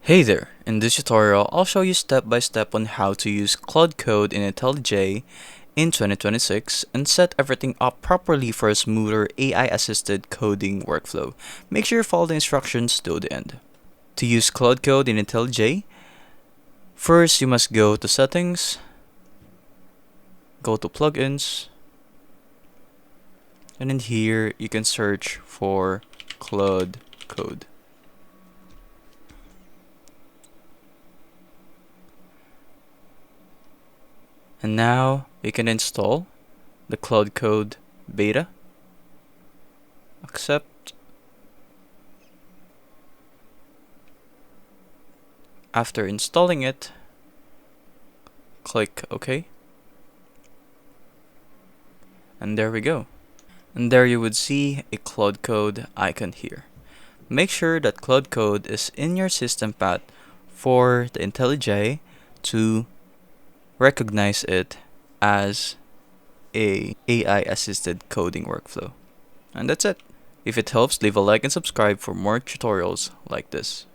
Hey there! In this tutorial, I'll show you step by step on how to use Claude Code in IntelliJ in 2026 and set everything up properly for a smoother AI-assisted coding workflow. Make sure you follow the instructions to the end. To use Claude Code in IntelliJ, first you must go to Settings, go to Plugins, and in here you can search for Claude Code. And now you can install the Claude Code beta. Accept. After installing it, click OK. And there we go. And there you would see a Claude Code icon here. Make sure that Claude Code is in your system path for the IntelliJ to recognize it as a AI assisted coding workflow. And that's it. If it helps, leave a like and subscribe for more tutorials like this.